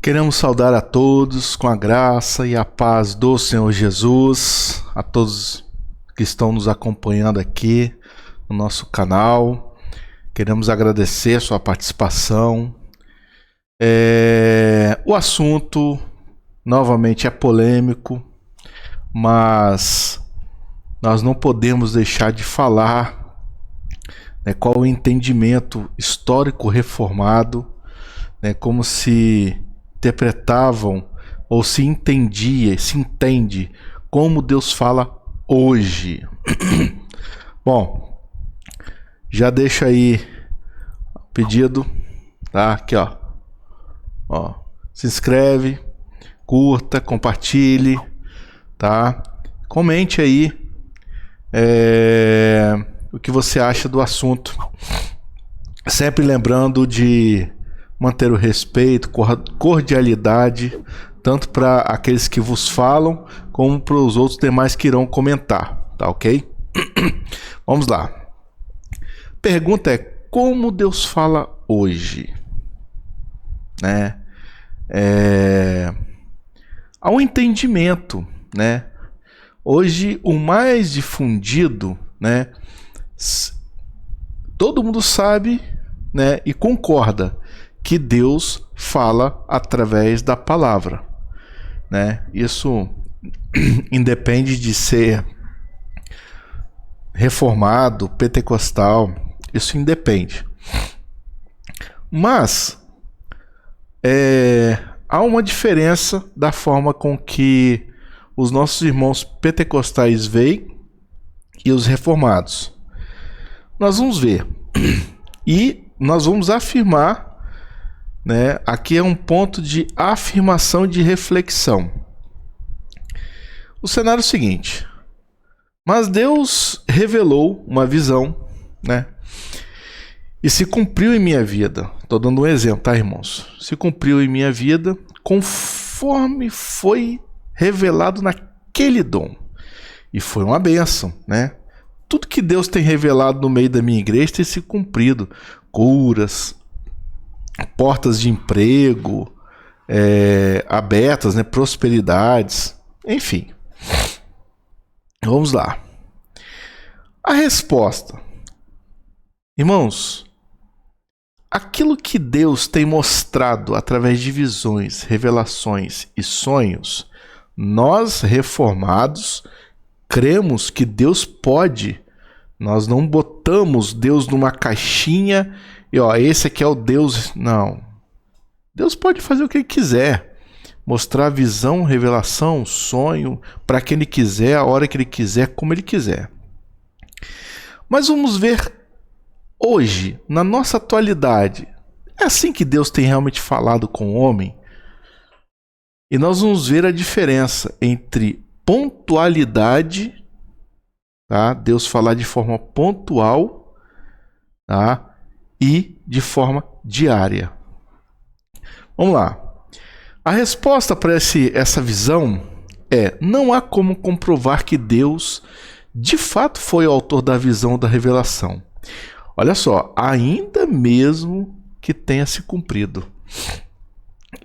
Queremos saudar a todos com a graça e a paz do Senhor Jesus, a todos que estão nos acompanhando aqui no nosso canal. Queremos agradecer a sua participação. O assunto, novamente, é polêmico, mas nós não podemos deixar de falar, qual o entendimento histórico reformado, como se interpretavam ou se entende como Deus fala hoje. Bom, já deixa aí o pedido, tá? Aqui, ó. Se inscreve, curta, compartilhe, tá? Comente aí o que você acha do assunto. Sempre lembrando de manter o respeito, cordialidade, tanto para aqueles que vos falam, como para os outros demais que irão comentar, tá ok? Vamos lá. Pergunta é: como Deus fala hoje? Há um entendimento, Hoje o mais difundido, todo mundo sabe, e concorda que Deus fala através da palavra, Isso independe de ser reformado, pentecostal, isso independe. Mas há uma diferença da forma com que os nossos irmãos pentecostais veem e os reformados. Nós vamos ver e nós vamos afirmar, aqui é um ponto de afirmação, de reflexão. O cenário é o seguinte: mas Deus revelou uma visão, e se cumpriu em minha vida. Estou dando um exemplo, tá, irmãos? Se cumpriu em minha vida conforme foi revelado naquele dom. E foi uma bênção, Tudo que Deus tem revelado no meio da minha igreja tem se cumprido. Curas, portas de emprego abertas, prosperidades, enfim. Vamos lá. A resposta. Irmãos, aquilo que Deus tem mostrado através de visões, revelações e sonhos, nós reformados cremos que Deus pode. Nós não botamos Deus numa caixinha e esse aqui é o Deus. Não. Deus pode fazer o que Ele quiser. Mostrar visão, revelação, sonho, para quem Ele quiser, a hora que Ele quiser, como Ele quiser. Mas vamos ver hoje, na nossa atualidade, é assim que Deus tem realmente falado com o homem? E nós vamos ver a diferença entre pontualidade, tá? Deus falar de forma pontual, tá? E de forma diária. Vamos lá. A resposta para essa visão é: não há como comprovar que Deus de fato foi o autor da visão ou da revelação. Olha só, ainda mesmo que tenha se cumprido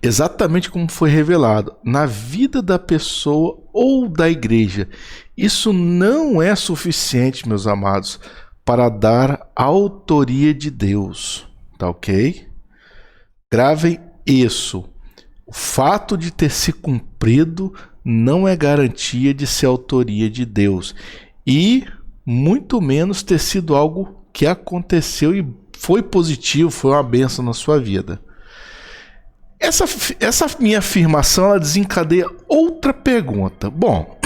exatamente como foi revelado na vida da pessoa ou da igreja, isso não é suficiente, meus amados, para dar autoria de Deus, tá ok? Gravem isso. O fato de ter se cumprido não é garantia de ser autoria de Deus, e muito menos ter sido algo que aconteceu e foi positivo, foi uma bênção na sua vida. Essa minha afirmação, ela desencadeia outra pergunta. Bom,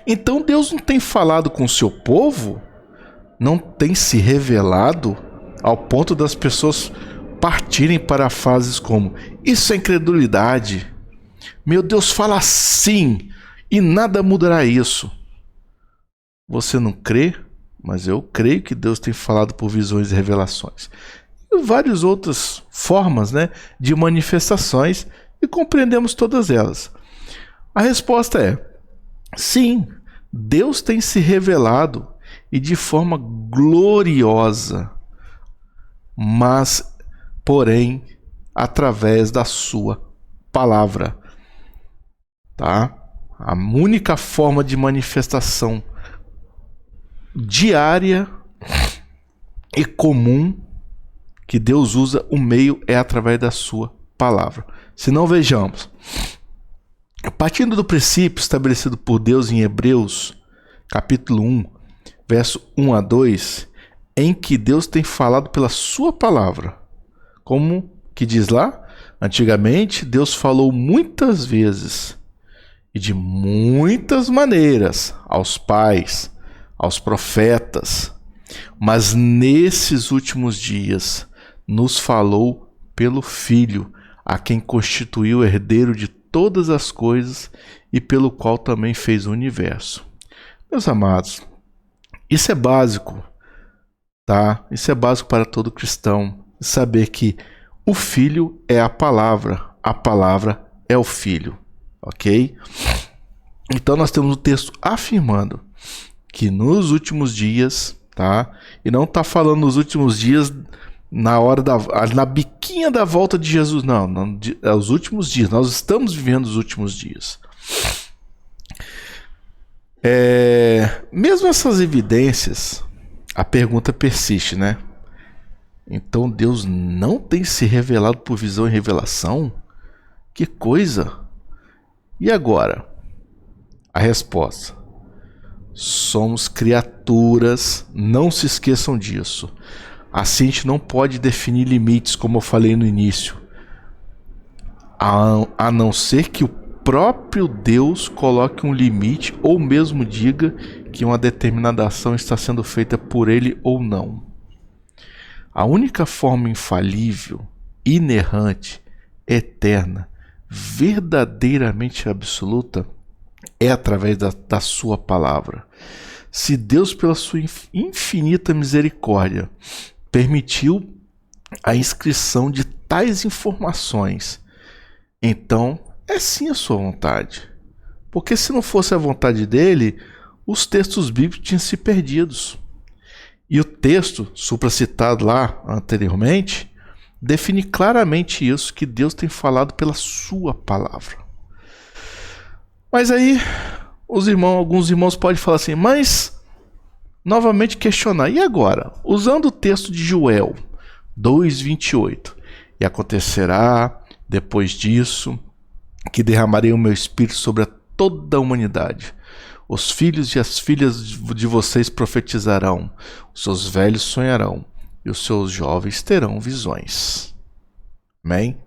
então Deus não tem falado com o seu povo? Não tem se revelado ao ponto das pessoas partirem para frases como: isso é incredulidade, meu Deus fala assim e nada mudará isso. Você não crê? Mas eu creio que Deus tem falado por visões e revelações. E várias outras formas, de manifestações, e compreendemos todas elas. A resposta é: sim, Deus tem se revelado e de forma gloriosa, mas, porém, através da sua palavra, tá? A única forma de manifestação diária e comum que Deus usa, o meio é através da sua palavra. Se não, vejamos. Partindo do princípio estabelecido por Deus em Hebreus, capítulo 1, verso 1 a 2, em que Deus tem falado pela sua palavra. Como que diz lá? Antigamente, Deus falou muitas vezes e de muitas maneiras aos pais, aos profetas, mas nesses últimos dias nos falou pelo Filho, a quem constituiu o herdeiro de todas as coisas e pelo qual também fez o universo. Meus amados, isso é básico, tá? Isso é básico para todo cristão, saber que o Filho é a palavra é o Filho, ok? Então nós temos o texto afirmando que nos últimos dias, tá? E não está falando nos últimos dias na biquinha da volta de Jesus, não, é os últimos dias. Nós estamos vivendo os últimos dias. Mesmo essas evidências, a pergunta persiste, né? Então Deus não tem se revelado por visão e revelação? Que coisa! E agora? A resposta: somos criaturas, não se esqueçam disso. Assim a gente não pode definir limites, como eu falei no início, a não ser que o próprio Deus coloque um limite ou mesmo diga que uma determinada ação está sendo feita por ele ou não. A única forma infalível, inerrante, eterna, verdadeiramente absoluta é através da sua palavra. Se Deus, pela sua infinita misericórdia, permitiu a inscrição de tais informações, então é sim a sua vontade. Porque se não fosse a vontade dele, os textos bíblicos tinham se perdidos. E o texto supracitado lá anteriormente define claramente isso, que Deus tem falado pela sua palavra. Mas aí alguns irmãos podem falar assim, mas novamente questionar, e agora? Usando o texto de Joel 2:28, e acontecerá depois disso que derramarei o meu espírito sobre toda a humanidade. Os filhos e as filhas de vocês profetizarão, os seus velhos sonharão e os seus jovens terão visões. Amém?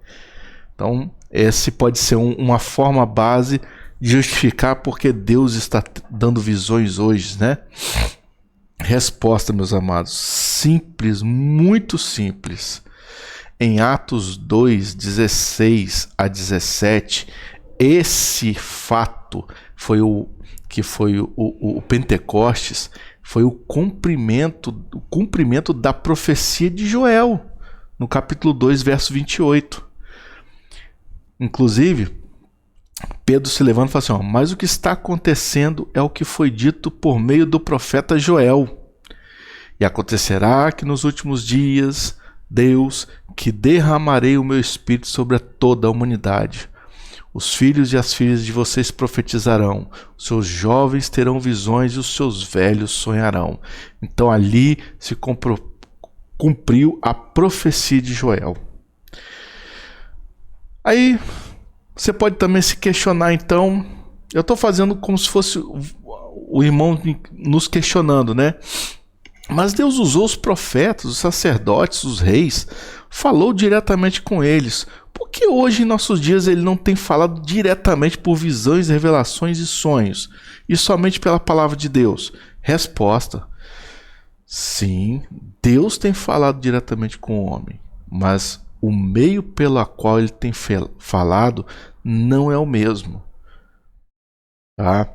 Então, esse pode ser uma forma base de justificar porque Deus está dando visões hoje, né? Resposta, meus amados, simples, muito simples. Em Atos 2:16 a 17, esse fato foi o Pentecostes, foi o cumprimento da profecia de Joel, no capítulo 2, verso 28. Inclusive, Pedro se levanta e fala assim, mas o que está acontecendo é o que foi dito por meio do profeta Joel. E acontecerá que nos últimos dias, Deus, que derramarei o meu espírito sobre toda a humanidade. Os filhos e as filhas de vocês profetizarão, os seus jovens terão visões e os seus velhos sonharão. Então ali se cumpriu a profecia de Joel. Aí você pode também se questionar, então, eu estou fazendo como se fosse o irmão nos questionando, né? Mas Deus usou os profetas, os sacerdotes, os reis, falou diretamente com eles. Por que hoje, em nossos dias, ele não tem falado diretamente por visões, revelações e sonhos, e somente pela palavra de Deus? Resposta: sim, Deus tem falado diretamente com o homem, mas o meio pelo qual ele tem falado não é o mesmo. Tá?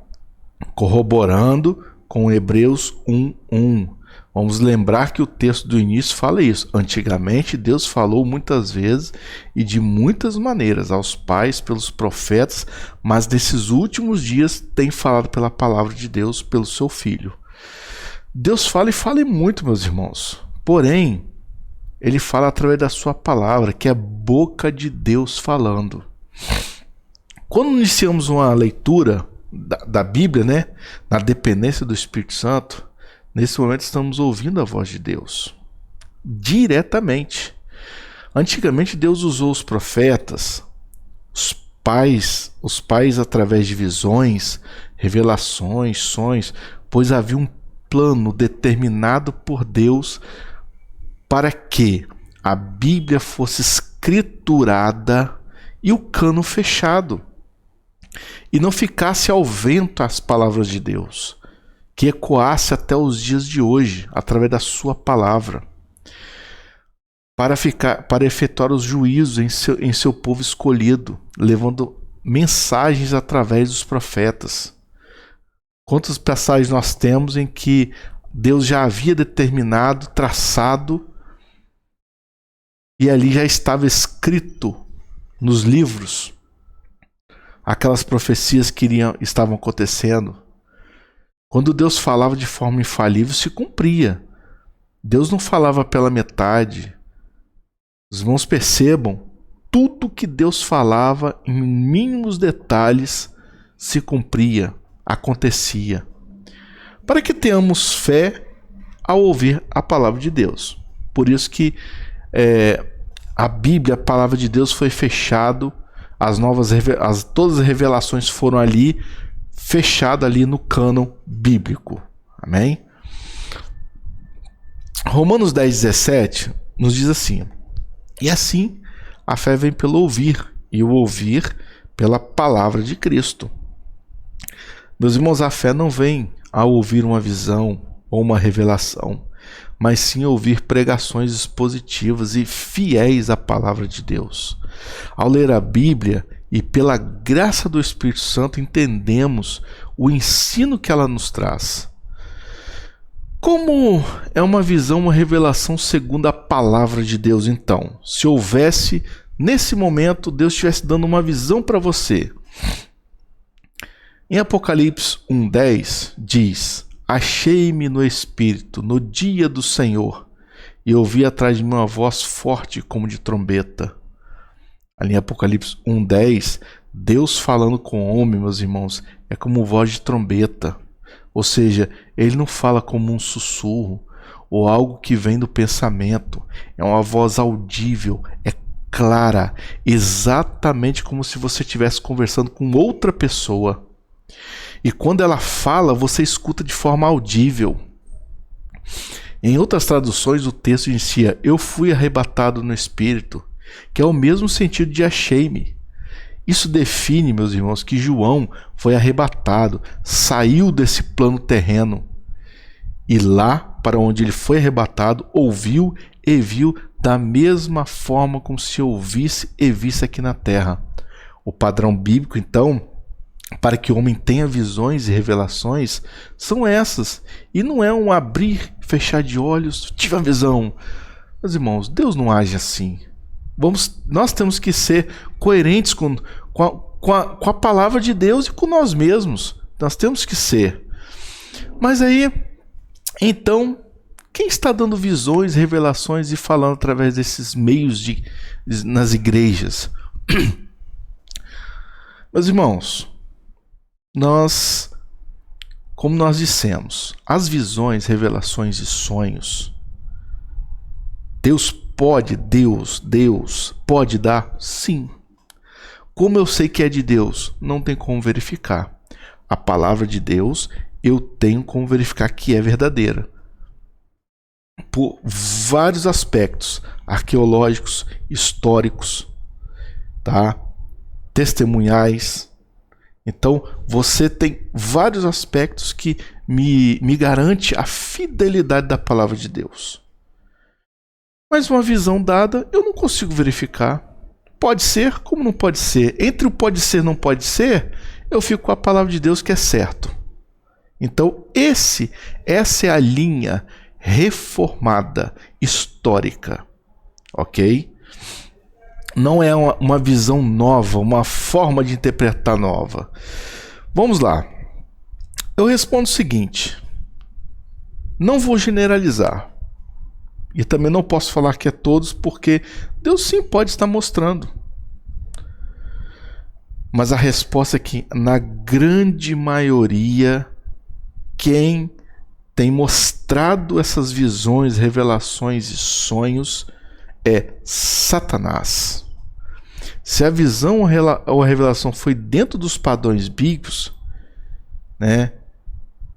Corroborando com Hebreus 1:1. Vamos lembrar que o texto do início fala isso. Antigamente, Deus falou muitas vezes e de muitas maneiras aos pais, pelos profetas, mas nesses últimos dias tem falado pela palavra de Deus, pelo seu Filho. Deus fala e fala muito, meus irmãos. Porém, ele fala através da sua palavra, que é a boca de Deus falando. Quando iniciamos uma leitura da Bíblia, né, na dependência do Espírito Santo, nesse momento estamos ouvindo a voz de Deus diretamente. Antigamente Deus usou os profetas, os pais através de visões, revelações, sonhos, pois havia um plano determinado por Deus para que a Bíblia fosse escriturada e o cano fechado, e não ficasse ao vento as palavras de Deus, que ecoasse até os dias de hoje, através da sua palavra, para efetuar os juízos em seu povo escolhido, levando mensagens através dos profetas. Quantas passagens nós temos em que Deus já havia determinado, traçado, e ali já estava escrito nos livros aquelas profecias que estavam acontecendo. Quando Deus falava de forma infalível, se cumpria. Deus não falava pela metade. Os irmãos percebam, tudo que Deus falava em mínimos detalhes se cumpria, acontecia. Para que tenhamos fé ao ouvir a palavra de Deus. Por isso que a Bíblia, a palavra de Deus, foi fechado, todas as revelações foram ali, fechado ali no cânon bíblico. Amém? Romanos 10:17 nos diz assim: e assim a fé vem pelo ouvir, e o ouvir pela palavra de Cristo. Meus irmãos, a fé não vem ao ouvir uma visão ou uma revelação, mas sim ouvir pregações expositivas e fiéis à palavra de Deus. Ao ler a Bíblia e pela graça do Espírito Santo entendemos o ensino que ela nos traz. Como é uma visão, uma revelação segundo a palavra de Deus, então? Se houvesse, nesse momento, Deus estivesse dando uma visão para você. Em Apocalipse 1:10 diz: achei-me no Espírito, no dia do Senhor, e ouvi atrás de mim uma voz forte como de trombeta. Ali em Apocalipse 1:10, Deus falando com o homem, meus irmãos, é como voz de trombeta. Ou seja, ele não fala como um sussurro ou algo que vem do pensamento. É uma voz audível, é clara, exatamente como se você estivesse conversando com outra pessoa. E quando ela fala, você escuta de forma audível. Em outras traduções, o texto inicia: eu fui arrebatado no Espírito, que é o mesmo sentido de achei-me. Isso define, meus irmãos, que João foi arrebatado, saiu desse plano terreno e lá para onde ele foi arrebatado, ouviu e viu da mesma forma como se ouvisse e visse aqui na terra. O padrão bíblico, então, para que o homem tenha visões e revelações, são essas. E não é um abrir, fechar de olhos, tive a visão. Meus irmãos, Deus não age assim. Nós temos que ser coerentes com a palavra de Deus e com nós mesmos. Nós temos que ser. Mas aí, então, quem está dando visões, revelações e falando através desses meios nas igrejas? Meus irmãos, como nós dissemos, as visões, revelações e sonhos, Deus pode dar? Sim. Como eu sei que é de Deus? Não tem como verificar. A palavra de Deus, eu tenho como verificar que é verdadeira. Por vários aspectos, arqueológicos, históricos, tá? Testemunhais. Então, você tem vários aspectos que me garante a fidelidade da palavra de Deus. Mas uma visão dada, eu não consigo verificar. Pode ser, como não pode ser. Entre o pode ser e não pode ser, eu fico com a palavra de Deus que é certo. Então, essa é a linha reformada, histórica. Ok? Não é uma visão nova, uma forma de interpretar nova. Vamos lá. Eu respondo o seguinte. Não vou generalizar. E também não posso falar que é todos, porque Deus sim pode estar mostrando. Mas a resposta é que, na grande maioria, quem tem mostrado essas visões, revelações e sonhos é Satanás. Se a visão ou a revelação foi dentro dos padrões bíblicos, né?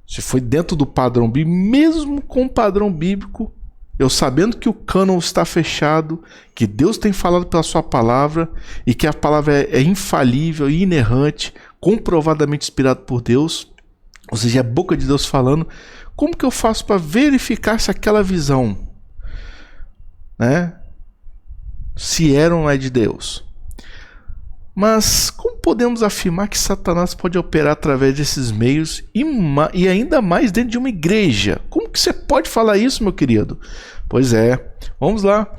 Se foi dentro do padrão bíblico, mesmo com o padrão bíblico, eu sabendo que o cânon está fechado, que Deus tem falado pela sua palavra e que a palavra é infalível e inerrante, comprovadamente inspirada por Deus, ou seja, é a boca de Deus falando, como que eu faço para verificar se aquela visão, né, se era ou não é de Deus? Mas como podemos afirmar que Satanás pode operar através desses meios e ainda mais dentro de uma igreja? Como que você pode falar isso, meu querido? Pois é, vamos lá.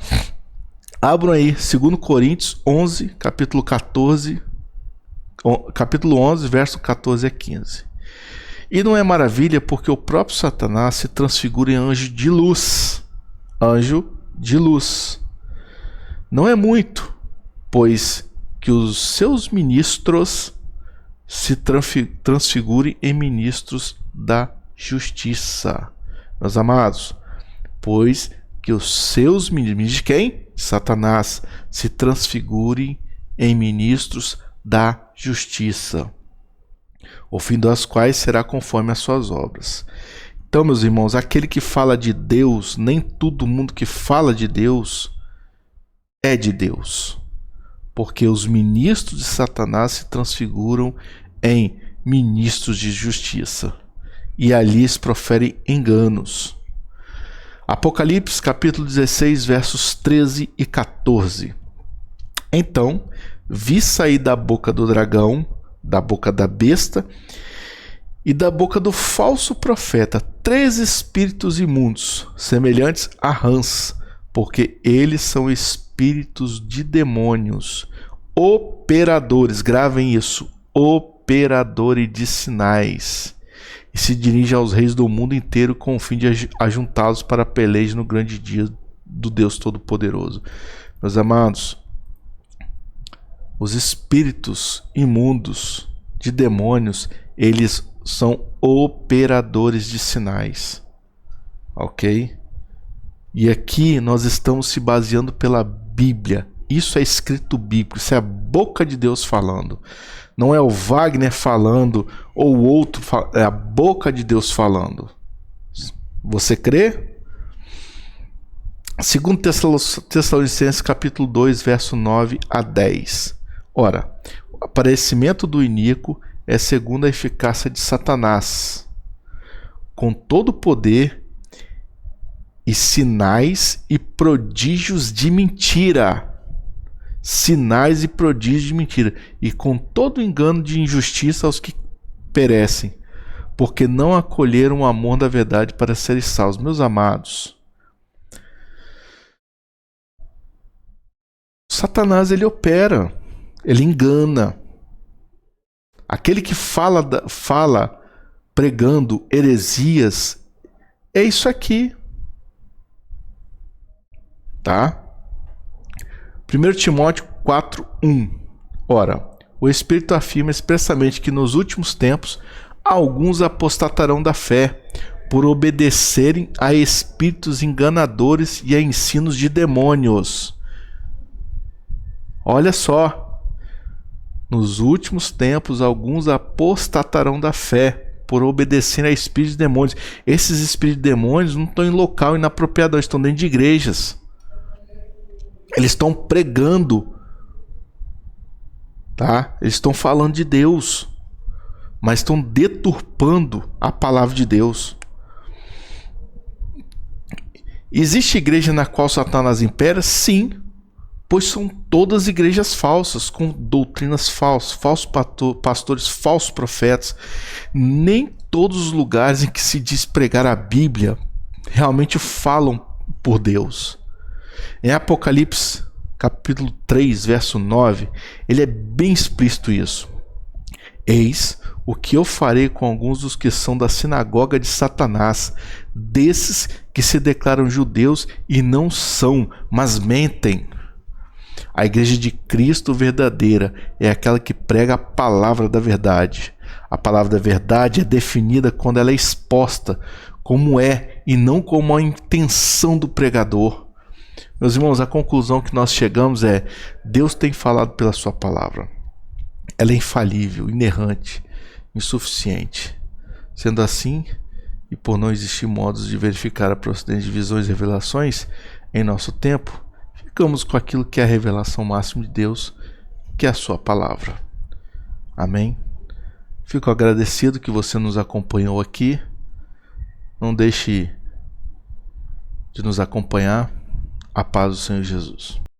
Abram aí, 2 Coríntios 11, capítulo 11, verso 14 a 15. E não é maravilha porque o próprio Satanás se transfigura em anjo de luz. Anjo de luz. Não é muito, pois que os seus ministros se transfigurem em ministros da justiça. Meus amados, pois que os seus ministros, de quem? Satanás, se transfigurem em ministros da justiça, o fim das quais será conforme as suas obras. Então, meus irmãos, aquele que fala de Deus, nem todo mundo que fala de Deus é de Deus. Porque os ministros de Satanás se transfiguram em ministros de justiça. E ali eles proferem enganos. Apocalipse capítulo 16, versos 13 e 14. Então, vi sair da boca do dragão, da boca da besta e da boca do falso profeta 3 espíritos imundos, semelhantes a rãs, porque eles são espíritos de demônios, operadores, gravem isso, operadores de sinais, e se dirigem aos reis do mundo inteiro com o fim de ajuntá-los para a peleja no grande dia do Deus Todo-Poderoso. Meus amados, os espíritos imundos de demônios, eles são operadores de sinais, ok? E aqui nós estamos se baseando pela Bíblia. Isso é escrito bíblico, isso é a boca de Deus falando. Não é o Wagner falando ou o outro, é a boca de Deus falando. Você crê? 2 Tessalonicenses capítulo 2, verso 9 a 10. Ora, o aparecimento do iníquo é segundo a eficácia de Satanás, com todo o poder e sinais e prodígios de mentira. Sinais e prodígios de mentira. E com todo engano de injustiça aos que perecem, porque não acolheram o amor da verdade para serem salvos. Meus amados, Satanás, ele opera, ele engana. Aquele que fala pregando heresias, é isso aqui. Tá? 1 Timóteo 4:1. Ora, o Espírito afirma expressamente que nos últimos tempos alguns apostatarão da fé, por obedecerem a espíritos enganadores e a ensinos de demônios. Olha só, nos últimos tempos alguns apostatarão da fé, por obedecerem a espíritos de demônios. Esses espíritos de demônios não estão em local inapropriado, estão dentro de igrejas. Eles estão pregando, tá? Eles estão falando de Deus, mas estão deturpando a palavra de Deus. Existe igreja na qual Satanás impera? Sim, pois são todas igrejas falsas, com doutrinas falsas, falsos pastores, falsos profetas. Nem todos os lugares em que se diz pregar a Bíblia realmente falam por Deus. Em Apocalipse, capítulo 3, verso 9, ele é bem explícito isso. Eis o que eu farei com alguns dos que são da sinagoga de Satanás, desses que se declaram judeus e não são, mas mentem. A igreja de Cristo verdadeira é aquela que prega a palavra da verdade. A palavra da verdade é definida quando ela é exposta como é e não como a intenção do pregador. Meus irmãos, a conclusão que nós chegamos é: Deus tem falado pela sua palavra. Ela é infalível, inerrante, insuficiente. Sendo assim, e por não existir modos de verificar a procedência de visões e revelações em nosso tempo, ficamos com aquilo que é a revelação máxima de Deus, que é a sua palavra. Amém? Fico agradecido que você nos acompanhou aqui. Não deixe de nos acompanhar. A paz do Senhor Jesus.